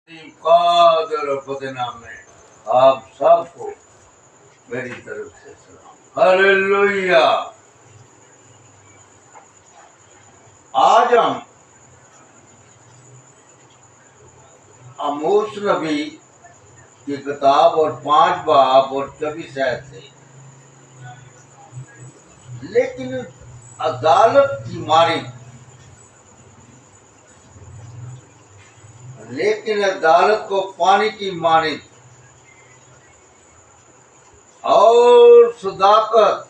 قادر فتنہ میں آپ سب کو میری طرف سے سلام۔ ہلیلویہ۔ آج ہم آموس نبی کی کتاب اور 5 باب اور 24 آیت سے لیکن عدالت کی مانند لیکن عدالت کو پانی کی مانند اور صداقت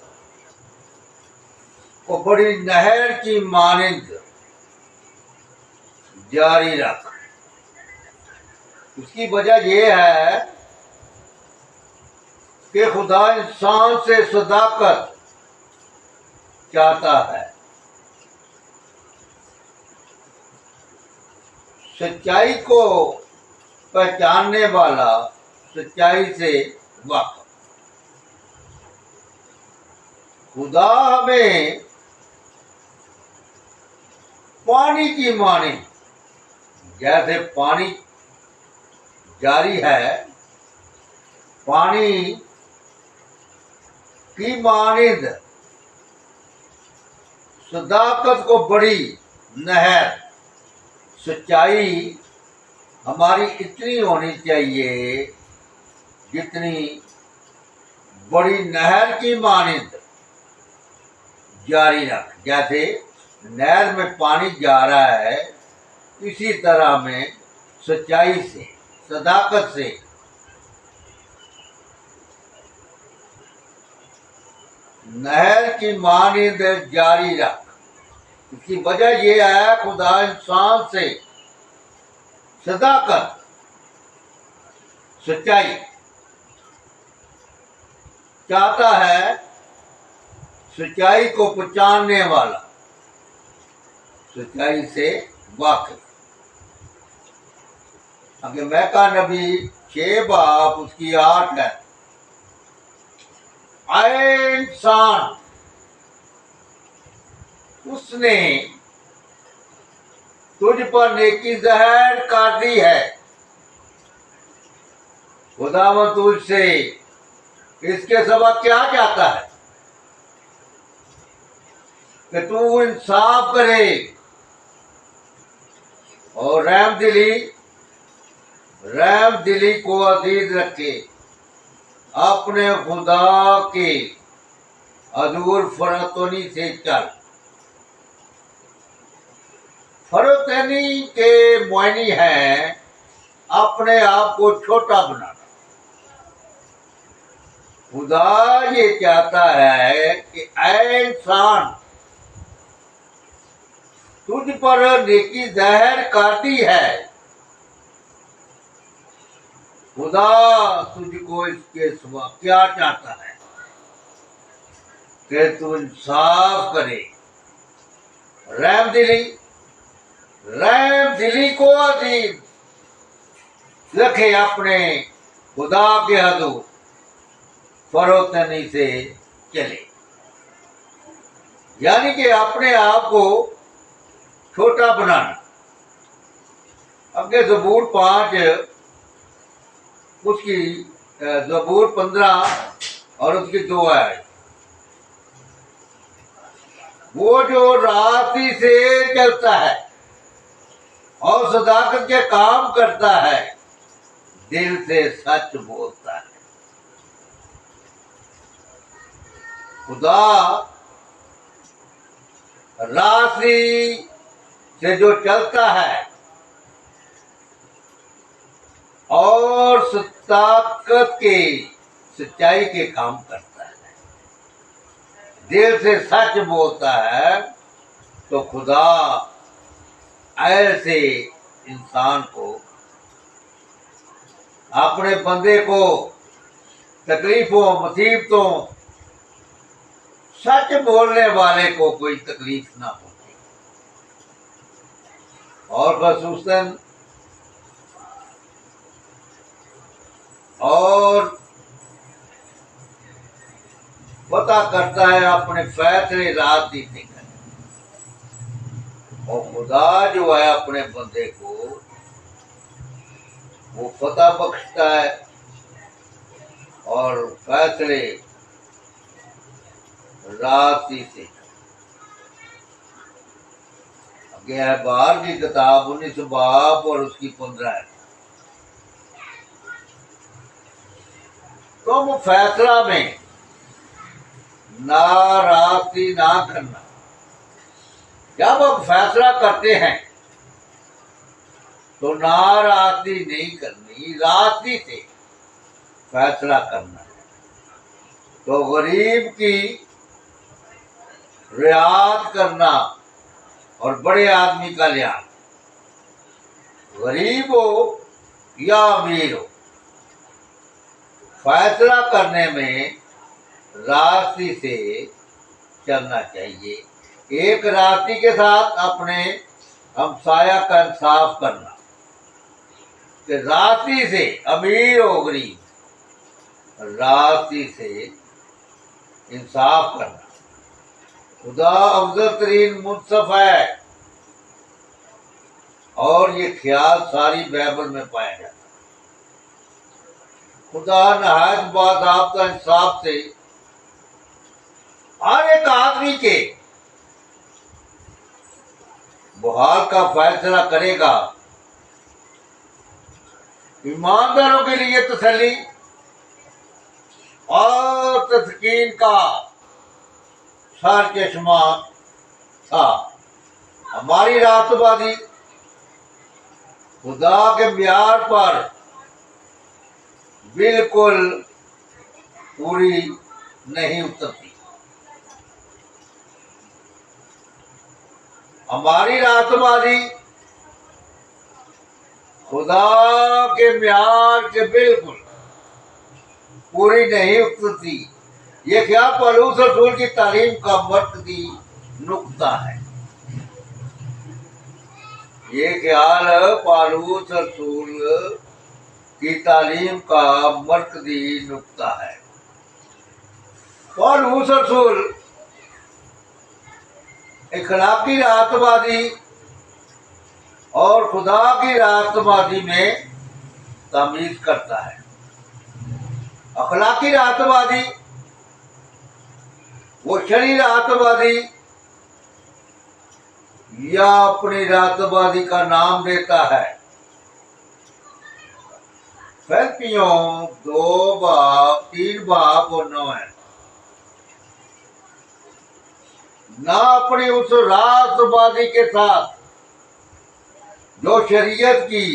کو بڑی نہر کی مانند جاری رکھ۔ اس کی وجہ یہ ہے کہ خدا انسان سے صداقت چاہتا ہے، سچائی کو پہچاننے والا، سچائی سے واقف۔ خدا ہمیں پانی کی مانند، جیسے پانی جاری ہے، پانی کی مانند صداقت کو بڑی نہر، سچائی ہماری اتنی ہونی چاہیے جتنی بڑی نہر کی مانند جاری رکھ۔ جیسے نہر میں پانی جا رہا ہے، اسی طرح میں سچائی سے، صداقت سے نہر کی مانند جاری رکھ۔ اس کی وجہ یہ ہے خدا انسان سے صداقت، سچائی چاہتا ہے، سچائی کو پہچاننے والا، سچائی سے واقف۔ اگر میکا نبی 6 باب اس کی 8 ہے، اے انسان، اس نے تجھ پر نیکی ظاہر کر دی ہے۔ خداوند تجھ سے اس کے سوا کیا چاہتا ہے کہ تو انصاف کرے اور رحم دلی کو عزیز رکھے، اپنے خدا کے حضور فراتونی سے چل۔ فراتونی کے معنی ہے اپنے آپ کو چھوٹا بنانا۔ خدا یہ چاہتا ہے کہ اے انسان، تجھ پر نیکی ظاہر کرتی ہے۔ خدا تجھ کو اس کے سوا کیا چاہتا ہے کہ تو انصاف کرے، رحم دلی کو عزیز رکھے، اپنے خدا کے حضور فروتنی سے چلے۔ یعنی کہ اپنے آپ کو چھوٹا بنانا۔ اب کے زبور 5 اس کی زبور 15 اور اس کی 2 آئے، وہ جو راستی سے چلتا ہے اور صداقت کے کام کرتا ہے، دل سے سچ بولتا ہے۔ خدا راستی سے جو چلتا ہے اور صداقت کے، سچائی کے کام کرتا ہے، دل سے سچ بولتا ہے، تو خدا ایسے انسان کو، اپنے بندے کو تکلیفوں، مصیبتوں، سچ بولنے والے کو کوئی تکلیف نہ ہوتی، اور خصوصاً اور پتہ کرتا ہے اپنے فیصلے راستی سے کرے۔ اور خدا جو ہے اپنے بندے کو وہ فتح بخشتا ہے اور فیصلے راستی سے۔ آگے ہے بہار کی کتاب 19 باب اور اس کی 15 ہے۔ تم فیصلہ میں ناراستی نہ کرنا۔ جب آپ فیصلہ کرتے ہیں تو ناراستی نہیں کرنی، راستی سے فیصلہ کرنا ہے۔ تو غریب کی رعایت کرنا اور بڑے آدمی کا لحاظ، غریب ہو یا امیر ہو، فیصلہ کرنے میں راستی سے چلنا چاہیے۔ ایک راستی کے ساتھ اپنے ہمسایہ کا انصاف کرنا، کہ راستی سے امیر ہو غریب، راستی سے انصاف کرنا۔ خدا افضل ترین منصف ہے، اور یہ خیال ساری بائبل میں پایا جاتا ہے۔ خدا نہایت باضابطہ انصاف سے ہر ایک آدمی کے بحال کا فیصلہ کرے گا۔ ایمانداروں کے لیے تسلی اور تسکین کا سر چشمہ تھا۔ ہماری راست بازی خدا کے معیار پر بالکل پوری نہیں اترتی۔ ہماری راست بازی خدا کے معیار کے بالکل پوری نہیں اترتی۔ یہ کیا پولس رسول کی تعلیم کا مرکزی نقطہ ہے۔ یہ خیال پولس رسول کی تعلیم کا مرکزی نقطہ ہے۔ پولس رسول اخلاقی راست بازی اور خدا کی راست بازی میں تمیز کرتا ہے۔ اخلاقی راست بازی وہ شرعی راست بازی یا اپنی راست بازی کا نام دیتا ہے۔ فلپیوں 2 باب 3 باب اور 9 ہے۔ نہ اپنی اس راست بازی کے ساتھ جو شریعت کی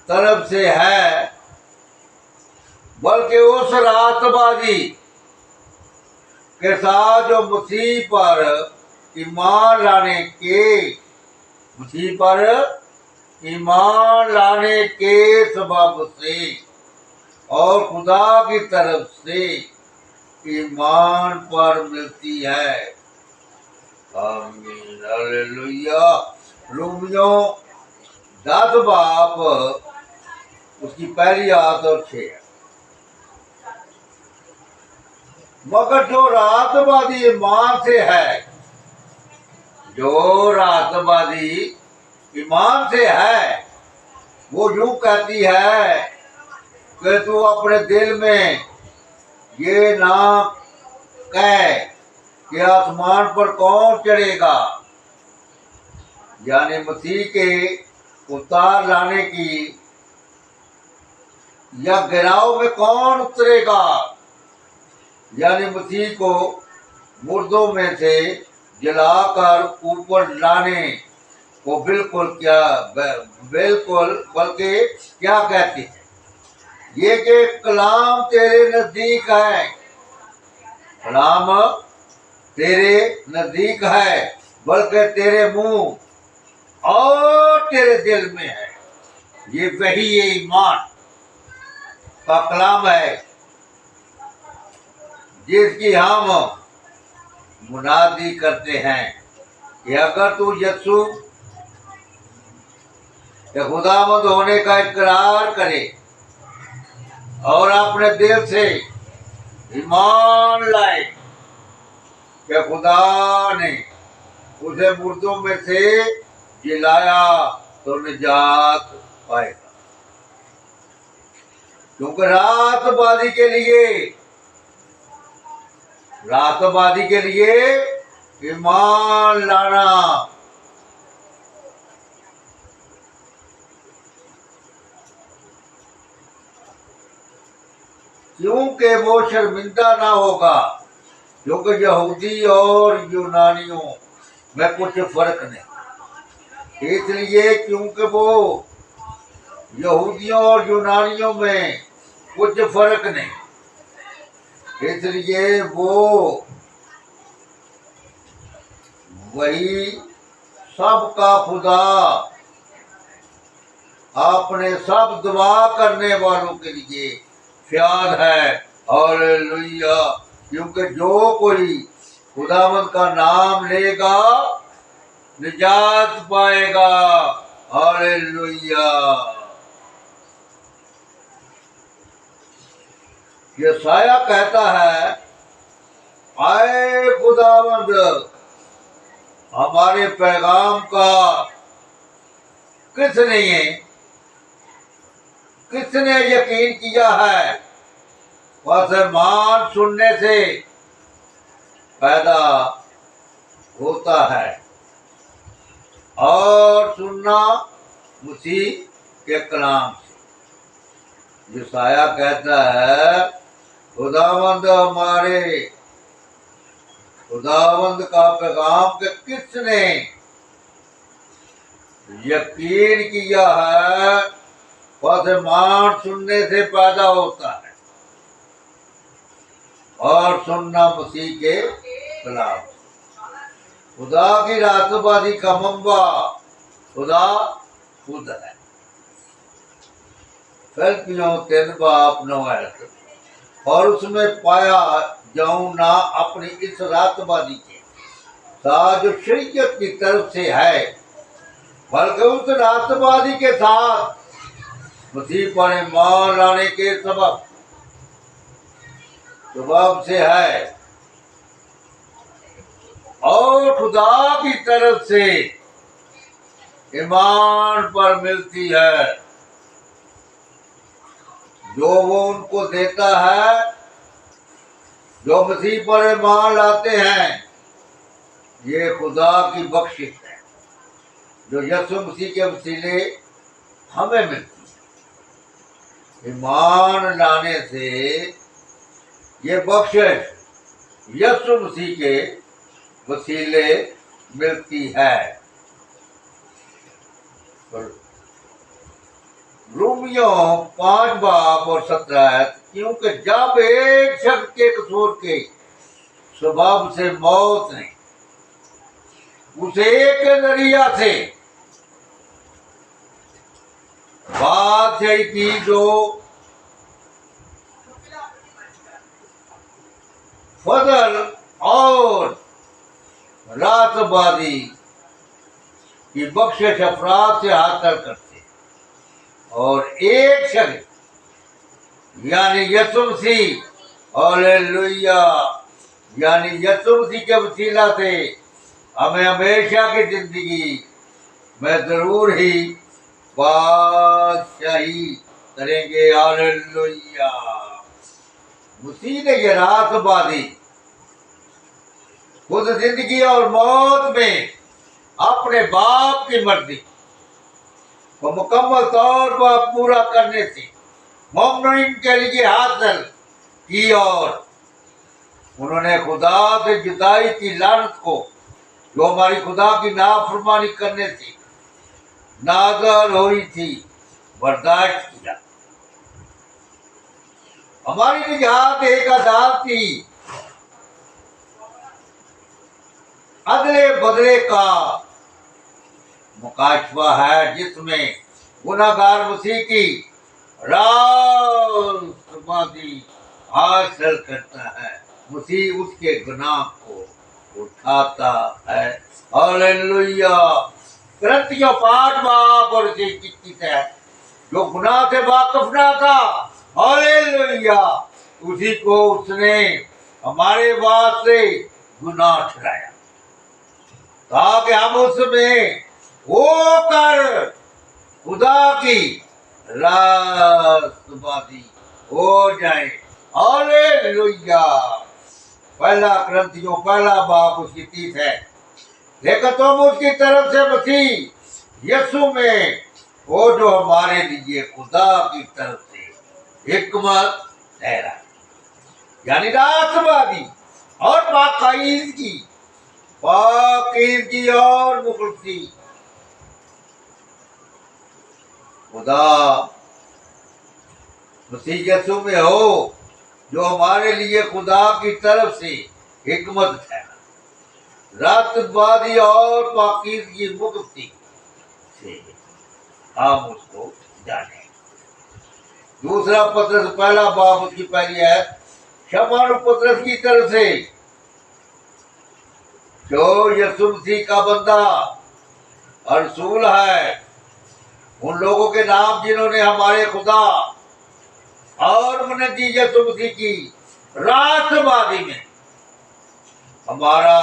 طرف سے ہے، بلکہ اس راست بازی کے ساتھ جو مسیح پر ایمان لانے کے سبب سے اور خدا کی طرف سے ایمان پر ملتی ہے۔ آمین ہلیلویہ۔ رومیوں 10 باب اس کی پہلی آیت اور 6 ہے۔ مگر جو راست بازی ایمان سے ہے، جو راست بازی ایمان سے ہے، وہ یوں کہتی ہے کہ تو اپنے دل میں یہ نہ کہہ کہ آسمان پر کون چڑھے گا، یعنی مسیح کے اتار لانے کی، یا گراؤ میں کون اترے گا، یعنی مسیح کو مردوں میں سے جلا کر اوپر لانے کو بالکل بلکہ کیا کہتی ہے، یہ کہ کلام تیرے نزدیک ہے، کلام تیرے نزدیک ہے، بلکہ تیرے منہ اور تیرے دل میں ہے۔ یہ وحی ایمان کا کلام ہے جس کی ہم منادی کرتے ہیں کہ اگر تو یسوع کہ خداوند ہونے کا اقرار کرے اور اپنے دل سے ایمان لائے کہ خدا نے اسے مردوں میں سے جلایا تو نجات پائے گا۔ کیونکہ راست بازی کے لیے ایمان لانا، کیونکہ وہ شرمندہ نہ ہوگا، کیونکہ یہودی اور یونانیوں میں کچھ فرق نہیں، اس لیے کیونکہ وہ یہودیوں اور یونانیوں میں کچھ فرق نہیں، اس لیے وہ وہی سب کا خدا اپنے سب دعا کرنے والوں کے لیے فیاض ہے۔ ہاللیلویہ، کیونکہ جو کوئی خداوند کا نام لے گا نجات پائے گا۔ ہاللیلویہ۔ یسایہ کہتا ہے، اے خداوند، ہمارے پیغام کا کس نے یقین کیا ہے؟ بس ایمان سننے سے پیدا ہوتا ہے اور سننا مسیح کے کلام سے۔ یسایہ کہتا ہے، خداوند کا پیغام کہ کس نے یقین کیا ہے؟ بس ایمان سننے سے پیدا ہوتا ہے اور سننا مسیح کے کلام۔ خدا کی راست بازی کا منبع خدا خود ہے۔ فلپیوں 3:9، اور اس میں پایا جاؤں نہ اپنی اس راست بازی کے ساتھ جو شریعت کی طرف سے ہے، بلکہ اس راست بازی کے ساتھ مسیح پر ایمان لانے کے سبب سے ہے، اور خدا کی طرف سے ایمان پر ملتی ہے جو وہ ان کو دیتا ہے جو مسیح پر ایمان لاتے ہیں۔ یہ خدا کی بخشش ہے جو یسوع مسیح کے وسیلے ہمیں ملتی ہے۔ ایمان لانے سے یہ بخشش یسوع مسیح کے وسیلے ملتی ہے۔ رومیوں 5:17، کیونکہ جب ایک شخص کے قصور کے سبب سے موت نے اس ایک کے ذریعہ سے بادشاہی کی، جو فضل اور راست بازی کی بخشش افراد سے حاصل کرتے، اور ایک شخص یعنی یسوع مسیح، ہاللیلویہ، یعنی یسوع مسیح کے وسیلہ سے ہمیں ہمیشہ کی زندگی میں ضرور ہی بادشاہی کریں گے۔ ہاللیلویہ۔ مسیح نے یہ راست بازی خود زندگی اور موت میں اپنے باپ کی مرضی کو مکمل طور پر پورا کرنے سے مومنین کے لیے حاصل کی، اور انہوں نے خدا سے جدائی کی لعنت کو جو ہماری خدا کی نافرمانی کرنے سے نازل ہوئی تھی برداشت کیا۔ ہماری نجات ایک عدالتی ادلے بدلے کا مکاشفہ ہے، جس میں گناہگار مسیح کی راست بازی حاصل کرتا ہے، مسیح اس کے گناہ کو اٹھاتا ہے۔ ہاللیلویہ۔ کرنتھیوں 5:21 ہے، جو گناہ سے واقف نہ تھا، ہاللیلویہ، اسی کو اس نے ہمارے واسطے گناہ ٹھہرایا تاکہ ہم اس میں ہو کر خدا کی راست بازی ہو جائیں۔ ہالےلویا۔ پہلا کرنتھیوں پہلا باب اس کی 30 ہے۔ لیکن تم اس کی طرف سے مسیح یسوع میں وہ جو ہمارے لیے خدا کی طرف سے حکمت ٹھہرا، یعنی راست بازی اور پاکیزگی اور مخلصی، خدا مسیح یسوع میں ہو جو ہمارے لیے خدا کی طرف سے حکمت ٹھہرا، راست بازی اور پاکیزگی مخلصی سے ہم اس کو جانیں۔ دوسرا پطرس پہلا باب اس کی پہلی ہے، شمعون پطرس کی طرف سے جو یسوع مسیح کا بندہ اور رسول ہے، ان لوگوں کے نام جنہوں نے ہمارے خدا اور منجی یسوع مسیح کی راست بازی میں ہمارا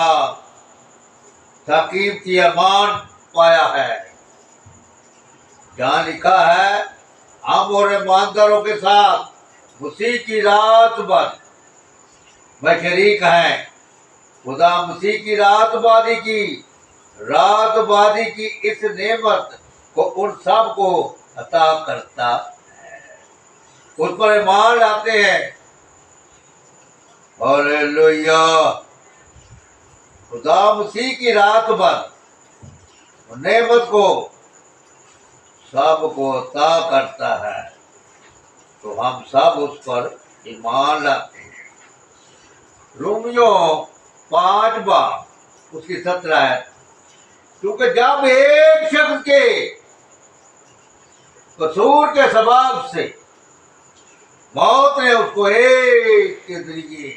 قیمتی ایمان پایا ہے۔ جہاں لکھا ہے ہم اور ایمانداروں کے ساتھ مسیح کی راست بازی میں شریک ہیں۔ خدا مسیح کی راست بازی کی اس نعمت کو ان سب کو عطا کرتا ہے، اس پر ایمان لاتے ہیں۔ ہالےلویا۔ خدا مسیح کی راست بازی نعمت کو سب کو عطا کرتا ہے، تو ہم سب اس پر ایمان لاتے ہیں۔ رومیوں 5 باب اس کی 17 ہے، کیونکہ جب ایک شخص کے قصور کے سبب سے موت نے اس کو ایک کے ذریعے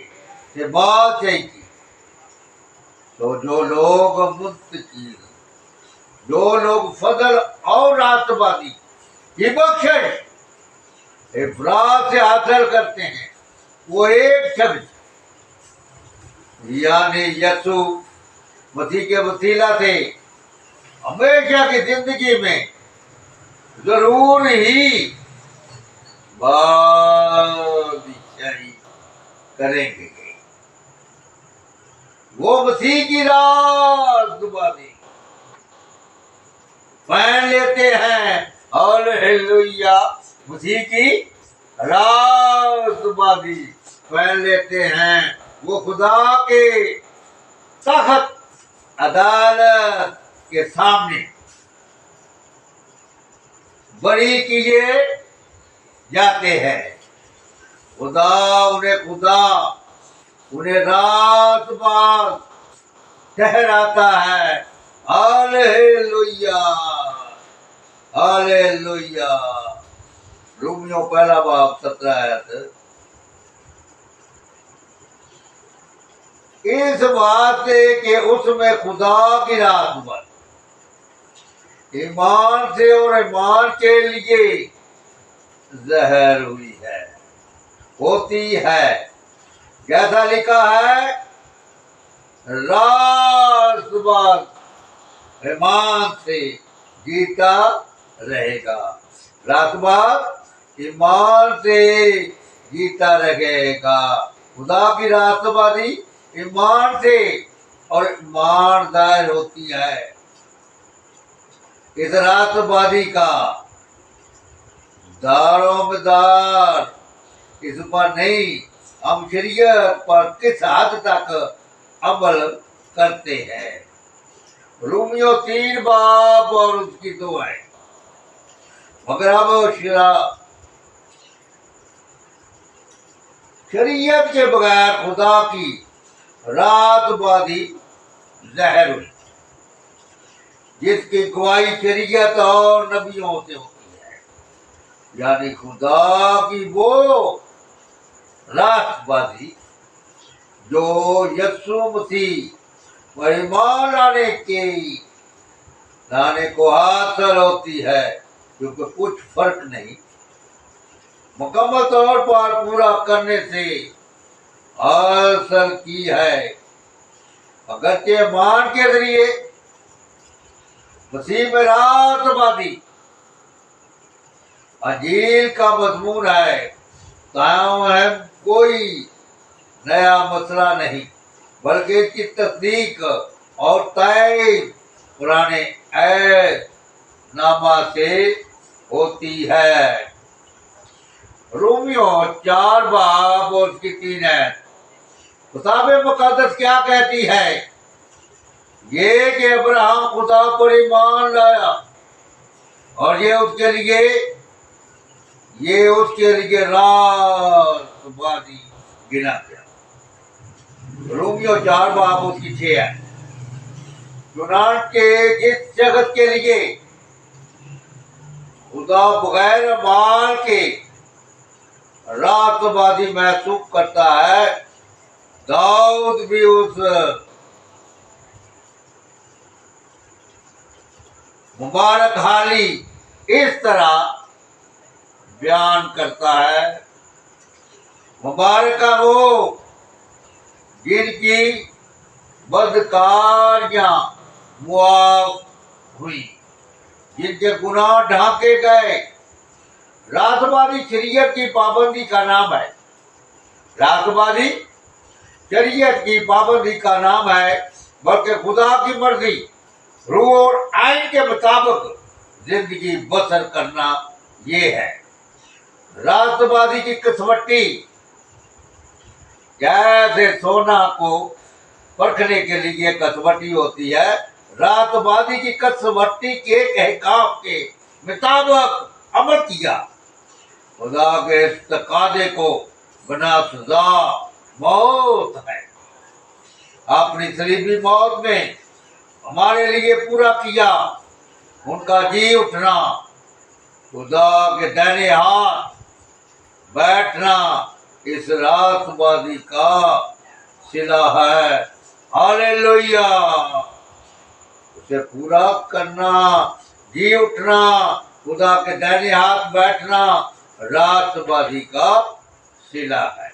سے بادشاہی کی، تو جو لوگ فضل اور راست بازی کی بخشش افراد سے حاصل کرتے ہیں، وہ ایک شخص یعنی یسوع مسیح کے وسیلہ سے ہمیشہ کی زندگی میں ضرور ہی بادشاہی کریں گے۔ وہ مسیح کی راست بازی پہن لیتے ہیں۔ ہالےلویا۔ مسیح کی راست بازی پہن لیتے ہیں۔ وہ خدا کے تخت عدالت کے سامنے بری کیے جاتے ہیں۔ خدا انہیں راست باز ٹھہراتا ہے۔ ہالےلویا، ہالےلویا۔ رومیوں پہلا باب 17 آیت۔ اس بات سے کہ اس میں خدا کی راست بازی ایمان سے اور ایمان کے لیے ظاہر ہوتی ہے، جیسا لکھا ہے راست باز ایمان سے جیتا رہے گا۔ راست باز ایمان سے جیتا رہے گا۔ خدا کی راست بازی ایمان سے اور ایمان ظاہر ہوتی ہے۔ اس راست بازی کا دار و مدار اس پر نہیں، ہم شریعت پر کس حد تک عمل کرتے ہیں۔ رومیوں 3 باب اور اس کی 2 ہے۔ مگر اب شریعت کے بغیر خدا کی راست بازی ظاہر ہوئی، جس کی گواہی شریعت اور نبیوں سے ہوتی ہے، یعنی خدا کی وہ راست بازی جو یسوع مسیح پر ایمان لانے کو حاصل ہوتی ہے، کیونکہ کچھ فرق نہیں، مکمل طور پر پورا کرنے سے حاصل کی ہے۔ اگرچہ ایمان کے ذریعے مسیح میں راست بازی انجیل کا مضمون ہے، قائم ہے کوئی نیا مسئلہ نہیں، بلکہ اس کی تصدیق اور تائید پرانے عہد نامہ سے ہوتی ہے۔ رومیو 4 باب اور اس کی 3 ہے۔ کتاب مقدس کیا کہتی ہے؟ یہ کہ ابراہیم خدا پر ایمان لایا اور یہ اس کے لیے راست بازی گنا گیا۔ رومیو 4 باب اس کی 6 ہے۔ چنانچہ جس شخص کے لیے خدا بغیر اعمال کے راست بازی محسوب کرتا ہے، داؤد بھی اس مبارک حالی اس طرح بیان کرتا ہے، مبارک وہ جن کی بدکاریاں معاف ہوئی، جن کے گناہ ڈھانکے گئے۔ راست بازی شریعت کی پابندی کا نام ہے۔ راست بازی شریعت کی پابندی کا نام ہے، بلکہ خدا کی مرضی، روح اور آئین کے مطابق زندگی بسر کرنا یہ ہے۔ راست بازی کی کسوٹی جیسے سونا کو پرکھنے کے لیے کسوٹی ہوتی ہے، راست بازی کی کسوٹی کے احکام کے مطابق عمل کیا، خدا کے اس تقاضے کو بنا سزا موت ہے۔ اپنی صلیبی موت میں ہمارے لیے پورا کیا ان کا جی اٹھنا، خدا کے دائیں ہاتھ بیٹھنا اس راست بازی کا صلہ ہے۔ ہاللیلویہ! اسے پورا کرنا، جی اٹھنا، خدا کے دائیں ہاتھ بیٹھنا راست بازی کا صلہ ہے۔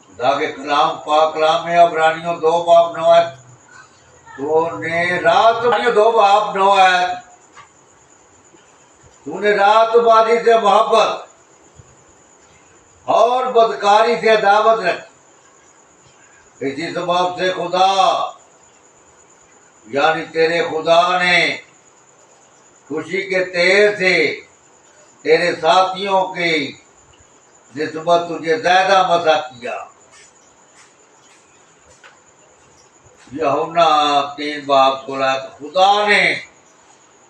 خدا کے کلام پاک کلام میں عبرانیوں 2 باب 9 ہے، تو نے رات بازی سے محبت اور بدکاری سے عداوت رکھی، اسی سبب سے خدا یعنی تیرے خدا نے خوشی کے تیر سے تیرے ساتھیوں کی نسبت تجھے زیادہ مزہ کیا۔ یوحنا 3 باب 16، خدا نے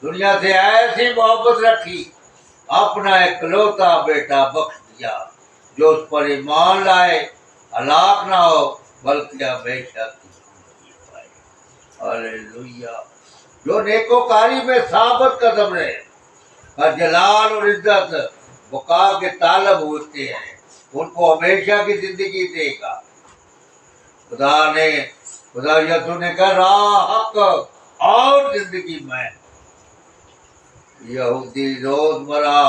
دنیا سے ایسی محبت رکھی، اپنا اکلوتا بیٹا بخش دیا، جو اس پر ایمان لائے ہلاک نہ ہو بلکہ ہمیشہ کی زندگی پائے۔ ہاللیلویہ! جو نیکوکاری میں ثابت قدم رہے اور جلال اور عزت بقا کے طالب ہوتے ہیں، ان کو ہمیشہ کی زندگی دے گا۔ خدا یسوع نے کہا راہ حق اور زندگی میں۔ یہودی روزمرہ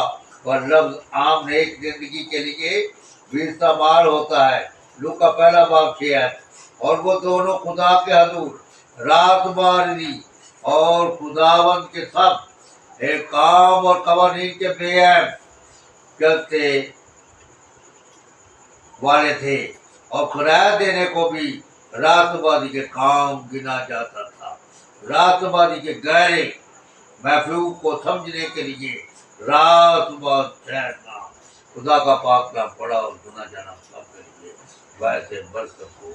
پر لفظ عام نیک زندگی کے لیے بھی استعمال ہوتا ہے۔ لوکا 1 باب 6 ہے، اور وہ دونوں خدا کے حضور راست بازی اور خداوند کے سب احکام اور قوانین کے بے عیب چلتے والے تھے، اور خراج دینے کو بھی راست بازی کے کام گنا جاتا تھا۔ راست بازی کے گہرے محفوظ کو سمجھنے کے لیے راست باز ٹھہرنا، خدا کا پاک کلام پڑھا اور سنا جانا سب کے لیے ویسے برکت ہو۔